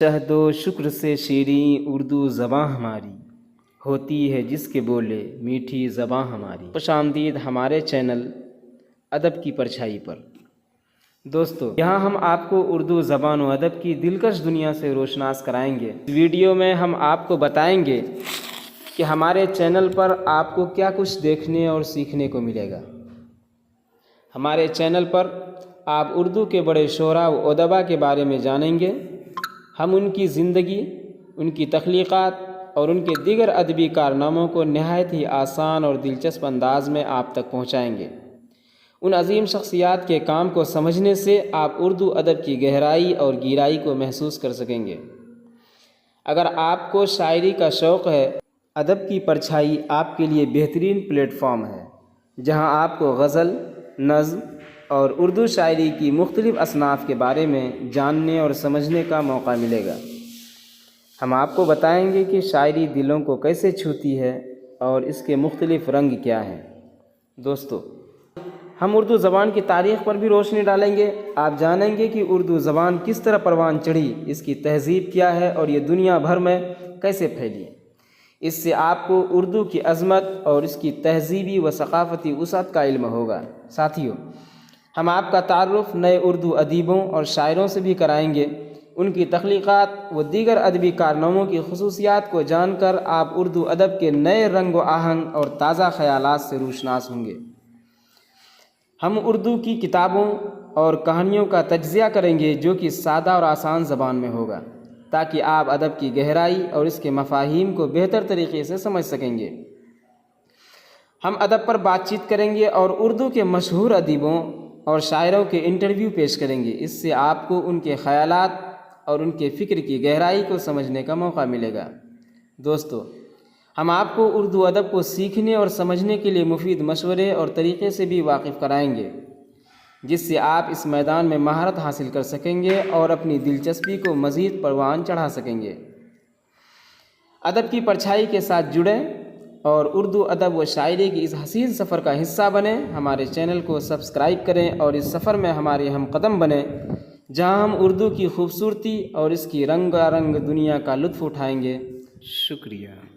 شہد و شکر سے شیریں اردو زباں ہماری ہوتی ہے جس کے بولے میٹھی زباں ہماری۔ خوش آمدید ہمارے چینل ادب کی پرچھائی پر۔ دوستو، یہاں ہم آپ کو اردو زبان و ادب کی دلکش دنیا سے روشناس کرائیں گے۔ اس ویڈیو میں ہم آپ کو بتائیں گے کہ ہمارے چینل پر آپ کو کیا کچھ دیکھنے اور سیکھنے کو ملے گا۔ ہمارے چینل پر آپ اردو کے بڑے شعراء و ادباء کے بارے میں جانیں گے۔ ہم ان کی زندگی، ان کی تخلیقات اور ان کے دیگر ادبی کارناموں کو نہایت ہی آسان اور دلچسپ انداز میں آپ تک پہنچائیں گے۔ ان عظیم شخصیات کے کام کو سمجھنے سے آپ اردو ادب کی گہرائی اور گہرائی کو محسوس کر سکیں گے۔ اگر آپ کو شاعری کا شوق ہے، ادب کی پرچھائی آپ کے لیے بہترین پلیٹ فارم ہے، جہاں آپ کو غزل، نظم اور اردو شاعری کی مختلف اصناف کے بارے میں جاننے اور سمجھنے کا موقع ملے گا۔ ہم آپ کو بتائیں گے کہ شاعری دلوں کو کیسے چھوتی ہے اور اس کے مختلف رنگ کیا ہیں۔ دوستو، ہم اردو زبان کی تاریخ پر بھی روشنی ڈالیں گے۔ آپ جانیں گے کہ اردو زبان کس طرح پروان چڑھی، اس کی تہذیب کیا ہے اور یہ دنیا بھر میں کیسے پھیلی۔ اس سے آپ کو اردو کی عظمت اور اس کی تہذیبی و ثقافتی وسعت کا علم ہوگا۔ ساتھیو، ہم آپ کا تعارف نئے اردو ادیبوں اور شاعروں سے بھی کرائیں گے۔ ان کی تخلیقات و دیگر ادبی کارناموں کی خصوصیات کو جان کر آپ اردو ادب کے نئے رنگ و آہنگ اور تازہ خیالات سے روشناس ہوں گے۔ ہم اردو کی کتابوں اور کہانیوں کا تجزیہ کریں گے جو کہ سادہ اور آسان زبان میں ہوگا، تاکہ آپ ادب کی گہرائی اور اس کے مفاہیم کو بہتر طریقے سے سمجھ سکیں گے۔ ہم ادب پر بات چیت کریں گے اور اردو کے مشہور ادیبوں اور شاعروں کے انٹرویو پیش کریں گے۔ اس سے آپ کو ان کے خیالات اور ان کے فکر کی گہرائی کو سمجھنے کا موقع ملے گا۔ دوستو، ہم آپ کو اردو ادب کو سیکھنے اور سمجھنے کے لیے مفید مشورے اور طریقے سے بھی واقف کرائیں گے، جس سے آپ اس میدان میں مہارت حاصل کر سکیں گے اور اپنی دلچسپی کو مزید پروان چڑھا سکیں گے۔ ادب کی پرچھائی کے ساتھ جڑیں اور اردو ادب و شاعری کی اس حسین سفر کا حصہ بنیں۔ ہمارے چینل کو سبسکرائب کریں اور اس سفر میں ہمارے ہم قدم بنیں، جہاں ہم اردو کی خوبصورتی اور اس کی رنگا رنگ دنیا کا لطف اٹھائیں گے۔ شکریہ۔